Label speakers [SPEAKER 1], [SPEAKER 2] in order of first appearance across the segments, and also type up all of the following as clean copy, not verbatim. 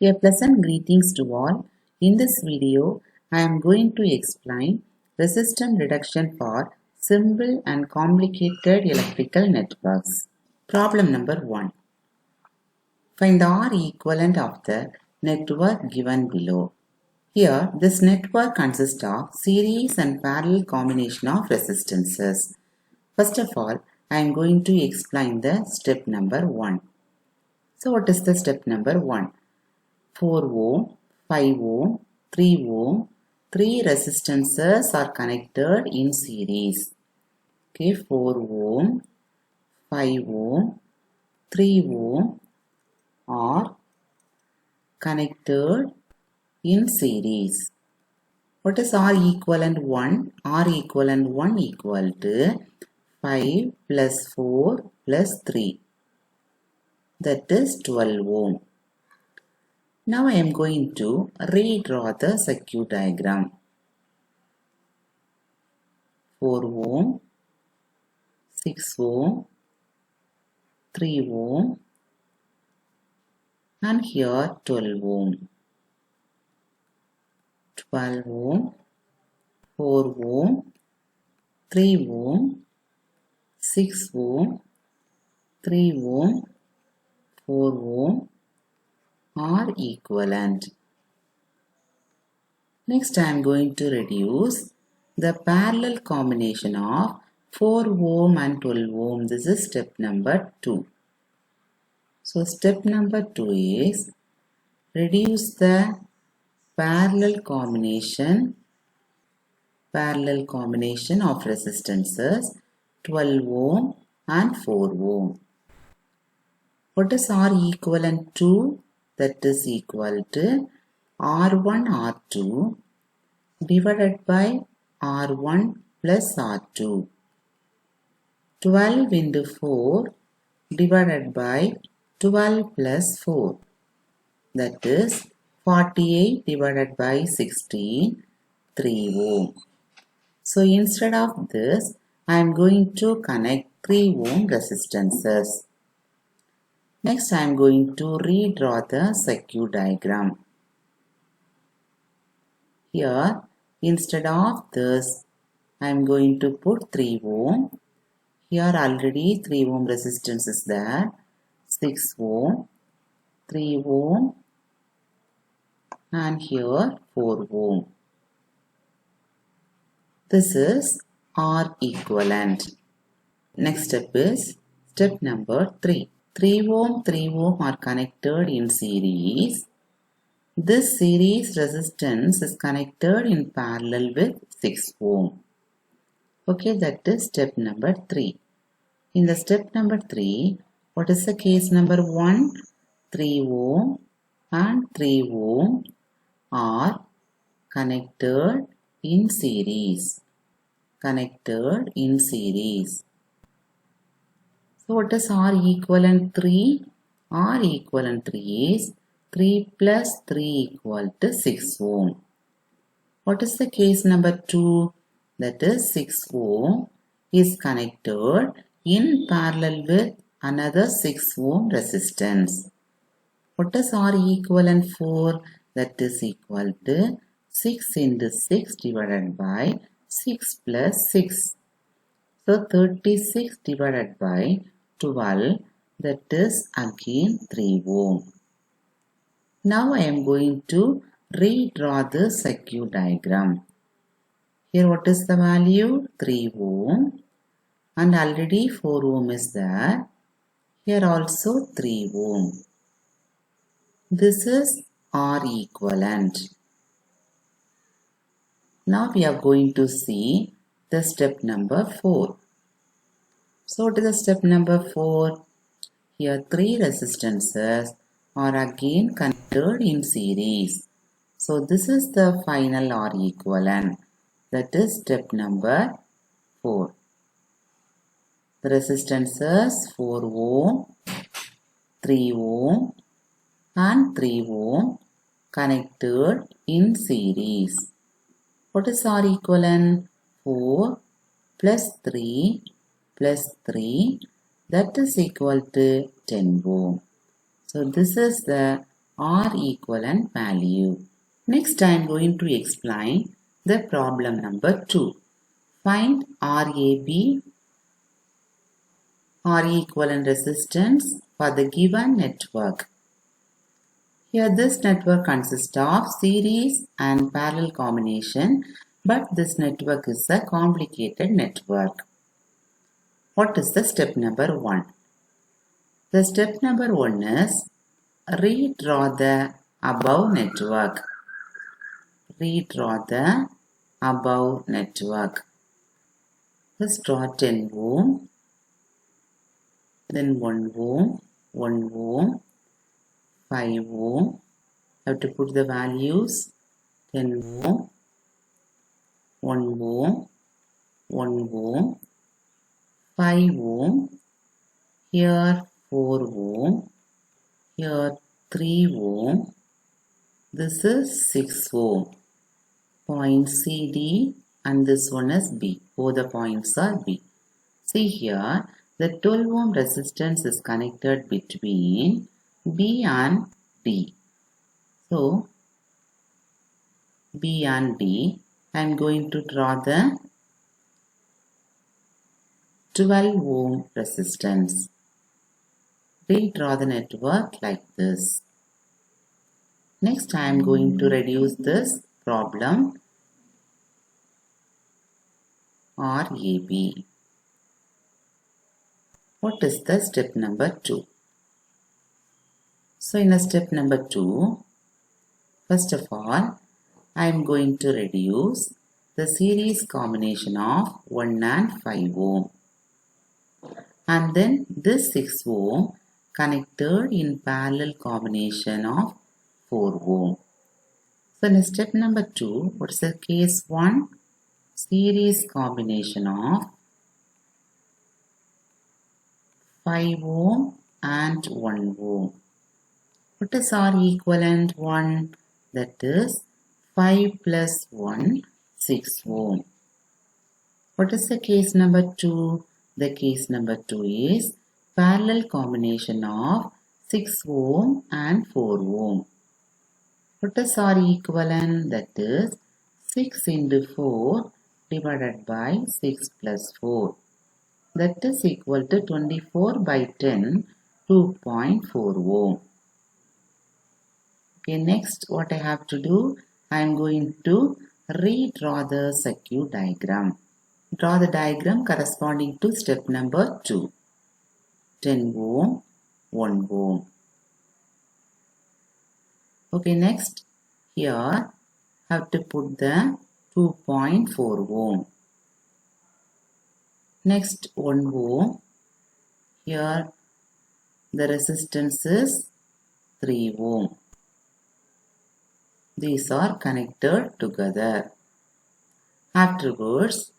[SPEAKER 1] A pleasant greetings to all. In this video, I am going to explain resistance reduction for simple and complicated electrical networks. Problem number 1. Find the R equivalent of the network given below. Here, this network consists of series and parallel combination of resistances. First of all, I am going to explain the step number 1. So, what is the step number 1? 4 ohm, 5 ohm, 3 ohm, 3 resistances are connected in series. Okay, 4 ohm, 5 ohm, 3 ohm are connected in series. What is R equivalent 1? R equivalent 1 equal to 5 plus 4 plus 3. That is 12 ohm. Now I am going to redraw the circuit diagram. 4 ohm, 6 ohm, 3 ohm and here 12 ohm. 12 ohm, 4 ohm, 3 ohm, 6 ohm, 3 ohm, 4 ohm are equivalent. Next I am going to reduce the parallel combination of 4 ohm and 12 ohm. This is step number 2. So step number 2 is reduce the parallel combination of resistances 12 ohm and 4 ohm. What is R equivalent to? That is equal to R1 R2 divided by R1 plus R2. 12 into 4 divided by 12 plus 4. That is 48 divided by 16, 3 ohm. So instead of this, I am going to connect 3 ohm resistances. Next, I am going to redraw the circuit diagram. Here, instead of this, I am going to put 3 ohm. Here already 3 ohm resistance is there. 6 ohm, 3 ohm and here 4 ohm. This is R equivalent. Next step is step number 3. 3 ohm are connected in series. This series resistance is connected in parallel with 6 ohm. Okay, that is step number 3. In the step number 3, what is the case number 1? 3 ohm and 3 ohm are connected in series. Connected in series. So what is R equivalent 3? R equivalent 3 is 3 plus 3 equal to 6 ohm. What is the case number 2? That is 6 ohm is connected in parallel with another 6 ohm resistance. What is R equivalent 4? That is equal to 6 into 6 divided by 6 plus 6. So 36 divided by 12, that is again 3 ohm. Now I am going to redraw the circuit diagram. Here what is the value? 3 ohm and already 4 ohm is there. Here also 3 ohm. This is R equivalent. Now we are going to see the step number 4. So what is the step number 4? Here 3 resistances are again connected in series. So this is the final R equivalent. That is step number 4. The resistances 4 ohm, 3 ohm and 3 ohm connected in series. What is R equivalent? 4 plus 3 plus 3, that is equal to 10 ohm. So this is the R equivalent value. Next I am going to explain the problem number 2. Find RAB, R equivalent resistance for the given network. Here this network consists of series and parallel combination, but this network is a complicated network. What is the step number 1? The step number 1 is redraw the above network. Redraw the above network. Let's draw 10 ohm, then 1 ohm, 1 ohm, 5 ohm. I have to put the values 10 ohm, 1 ohm, 1 ohm, 5 ohm, here 4 ohm, here 3 ohm, this is 6 ohm. Point CD and this one is B. Both the points are B. See here, the 12 ohm resistance is connected between B and D. So, B and D, I am going to draw the 12 ohm resistance. Redraw the network like this. Next, I am going to reduce this problem RAB. What is the step number 2? So, in step number 2, first of all, I am going to reduce the series combination of 1 and 5 ohm. And then this 6 ohm connected in parallel combination of 4 ohm. So in step number 2, what is the case 1? Series combination of 5 ohm and 1 ohm. What is R equivalent 1? That is 5 plus 1, 6 ohm. What is the case number 2? The case number 2 is parallel combination of 6 ohm and 4 ohm. What is R equivalent? That is 6 into 4 divided by 6 plus 4. That is equal to 24 by 10, 2.4 ohm. Okay, next what I have to do, I am going to redraw the circuit diagram. Draw the diagram corresponding to step number 2. 10 ohm, 1 ohm. Okay, next here have to put the 2.4 ohm. Next 1 ohm. Here the resistance is 3 ohm. These are connected together. Afterwards,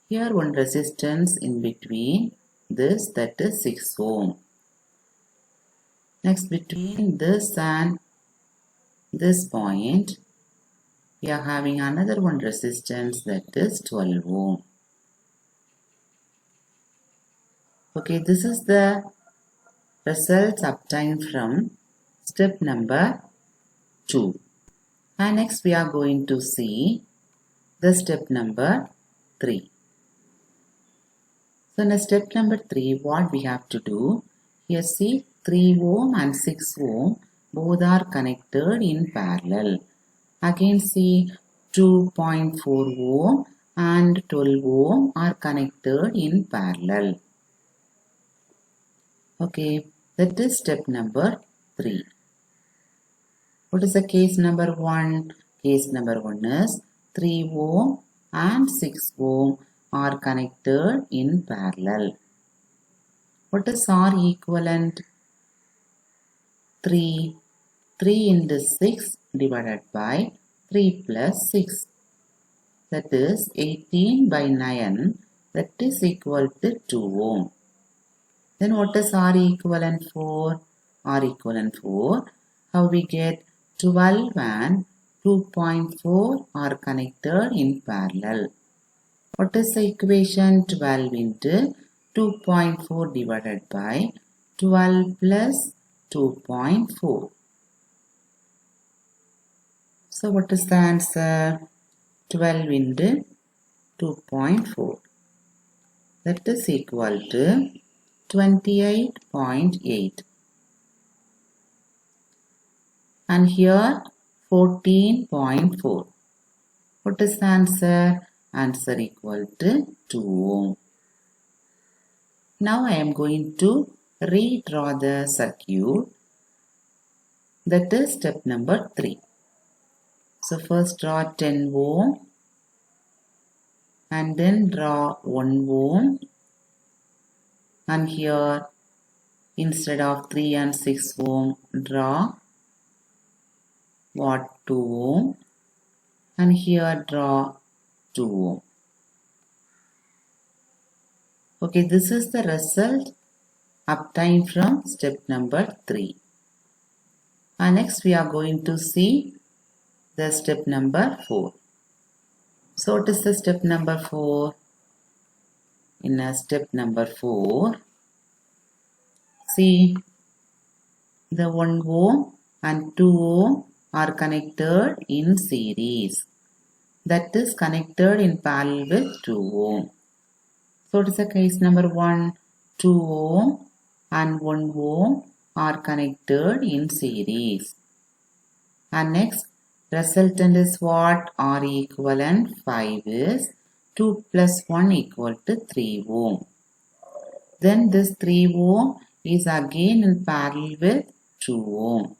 [SPEAKER 1] here one resistance in between this, that is 6 ohm. Next, between this and this point, we are having another one resistance, that is 12 ohm. Okay, this is the results obtained from step number 2. And next we are going to see the step number 3. So in step number 3, what we have to do, here see 3 ohm and 6 ohm both are connected in parallel. Again see 2.4 ohm and 12 ohm are connected in parallel. Okay, that is step number 3. What is the case number 1? Case number 1 is 3 ohm and 6 ohm are connected in parallel. What is R equivalent? 3. 3 into 6 divided by 3 plus 6. That is 18 by 9. That is equal to 2 ohm. Then what is R equivalent for? R equivalent for, how we get 12 and 2.4 are connected in parallel. What is the equation? 12 into 2.4 divided by 12 plus 2.4. So what is the answer? 12 into 2.4. That is equal to 28.8. And here 14.4. What is the answer? Answer equal to 2 ohm. Now I am going to redraw the circuit. That is step number 3. So first draw 10 ohm and then draw 1 ohm, and here instead of 3 and 6 ohm draw 2 ohm, and here draw 2 ohm. Okay, this is the result obtained from step number 3. And next we are going to see the step number 4. So what is the step number 4? In step number 4, see, the 1 ohm and 2 ohm are connected in series. That is connected in parallel with 2 ohm. So what is the case number 1? 2 ohm and 1 ohm are connected in series. And next, resultant is what? R equivalent 5 is 2 plus 1 equal to 3 ohm. Then this 3 ohm is again in parallel with 2 ohm.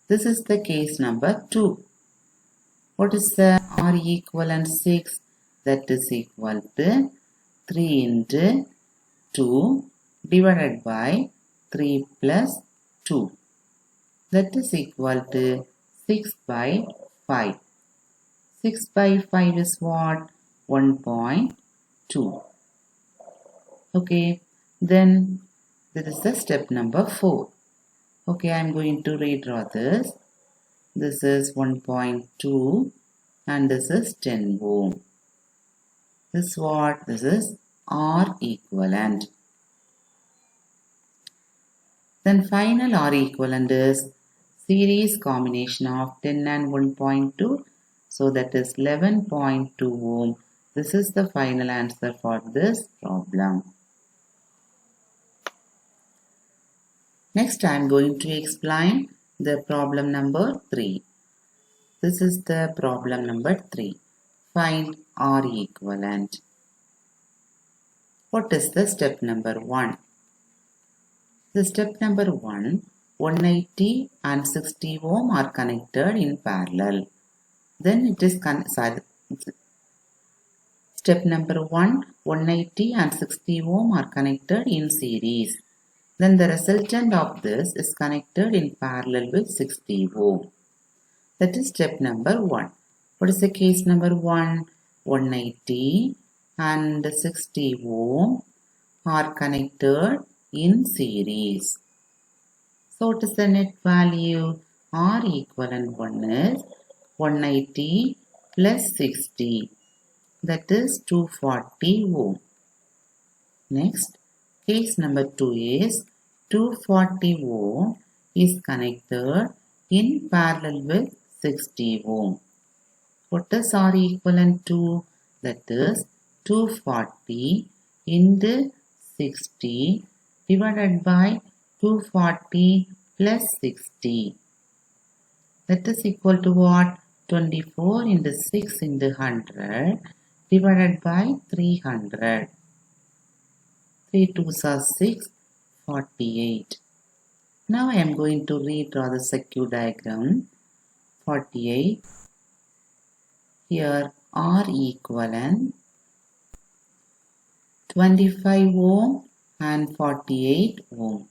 [SPEAKER 1] This is the case number 2. What is the R equivalent 6? That is equal to 3 into 2 divided by 3 plus 2. That is equal to 6 by 5. 6 by 5 is what? 1.2. Okay, then this is the step number 4. Okay, I am going to redraw this. This is 1.2 and this is 10 ohm. This is what? This is R equivalent. Then final R equivalent is series combination of 10 and 1.2. So that is 11.2 ohm. This is the final answer for this problem. Next I am going to explain the problem number 3. This is the problem number 3. Find R equivalent. What is the step number 1? The step number 1, 180 and 60 ohm are connected in parallel. Then it is step number 1, 180 and 60 ohm are connected in series. Then the resultant of this is connected in parallel with 60 ohm. That is step number 1. What is the case number 1? 180 and 60 ohm are connected in series. So what is the net value? R equivalent 1 is 180 plus 60. That is 240 ohm. Next, case number 2 is 240 ohm is connected in parallel with 60 ohm. What is R equivalent to? That is 240 into 60 divided by 240 plus 60. That is equal to what? 24 into 6 into 100 divided by 300. 3 2s are 6, 48. Now I am going to redraw the circuit diagram. 48. Here R equivalent 25 ohm and 48 ohm.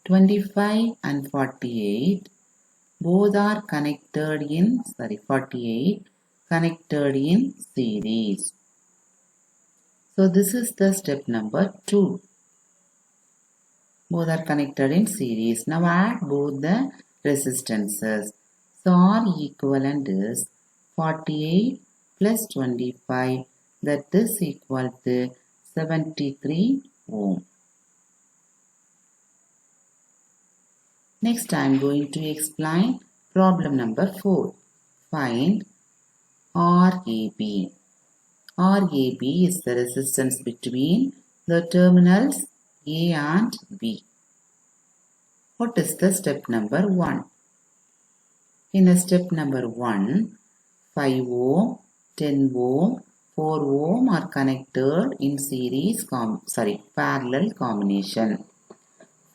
[SPEAKER 1] 25 and 48 both are connected in 48 connected in series. So this is the step number 2. Both are connected in series. Now add both the resistances. So R equivalent is 48 plus 25, that is equal to 73 ohm. Next I am going to explain problem number 4. find RAB. RAB is the resistance between the terminals A and B. What is the step number 1? In step number 1, 5 ohm, 10 ohm, 4 ohm are connected in parallel combination.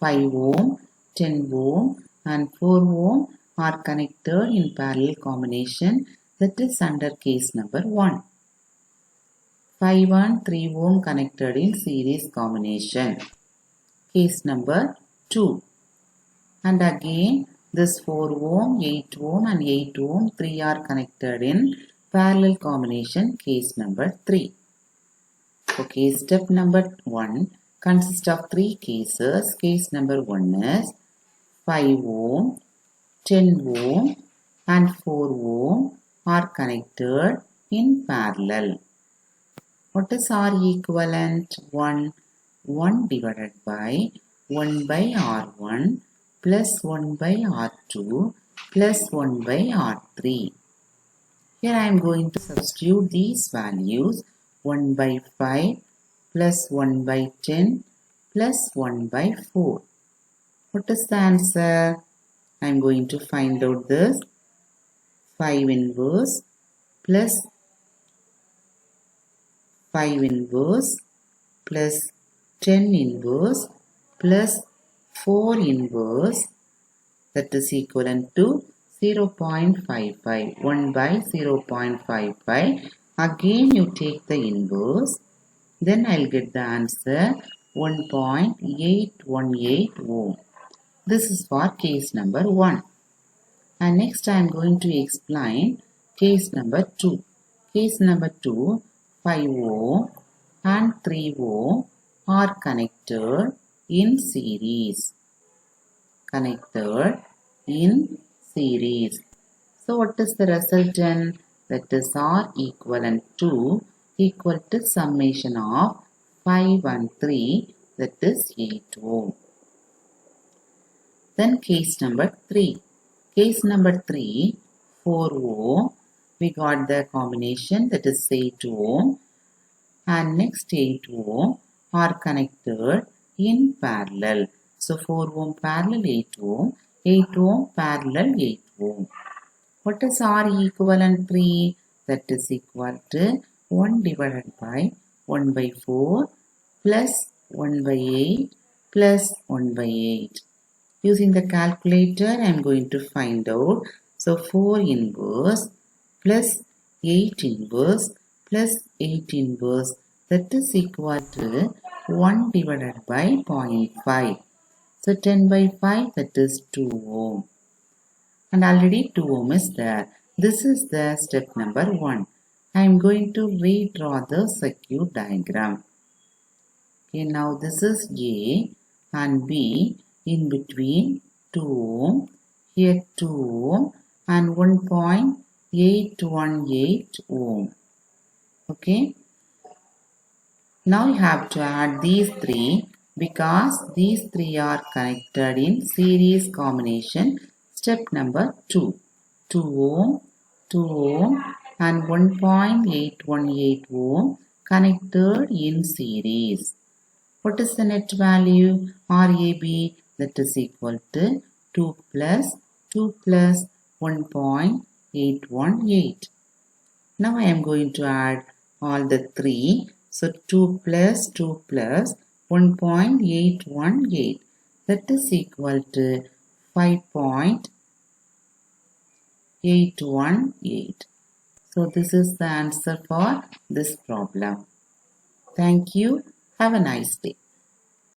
[SPEAKER 1] 5 ohm, 10 ohm and 4 ohm are connected in parallel combination, that is under case number 1. 5 and 3 ohm connected in series combination. Case number 2. And again this 4 ohm, 8 ohm and 8 ohm 3 are connected in parallel combination. Case number 3. Okay, step number 1 consists of 3 cases. Case number 1 is 5 ohm, 10 ohm and 4 ohm are connected in parallel. What is R equivalent? 1 divided by 1 by R1 plus 1 by R2 plus 1 by R3. Here I am going to substitute these values. 1 by 5 plus 1 by 10 plus 1 by 4. What is the answer? I am going to find out this. 5 inverse plus 5 inverse plus 10 inverse plus 4 inverse, that is equivalent to 0.55. 1 by 0.55. Again you take the inverse. Then I will get the answer 1.818 ohm. This is for case number 1. And next I am going to explain case number 2. Case number 2, 5 ohm and 3 ohm are connected in series. Connected in series. So what is the resultant? That is R equivalent to summation of 5 and 3, that is 8 ohm. Then case number 3. Case number 3, 4 ohm. We got the combination, that is 8 ohm. And next 8 ohm are connected in parallel. So 4 ohm parallel 8 ohm, 8 ohm parallel 8 ohm. What is R equivalent 3? That is equal to 1 divided by 1 by 4 plus 1 by 8 plus 1 by 8. Using the calculator I am going to find out. So 4 inverse plus 8 inverse plus 8 inverse, that is equal to 1 divided by 0.5. So 10 by 5, that is 2 ohm. And already 2 ohm is there. This is the step number 1. I am going to redraw the circuit diagram. Okay, now this is A and B. In between 2 ohm, here 2 ohm and 1.818 ohm. Okay. Now you have to add these 3 because these 3 are connected in series combination. Step number 2. 2 ohm, 2 ohm and 1.818 ohm connected in series. What is the net value? RAB, that is equal to 2 plus 1.818. Now I am going to add all the 3. So 2 plus 1.818. That is equal to 5.818. So this is the answer for this problem. Thank you. Have a nice day.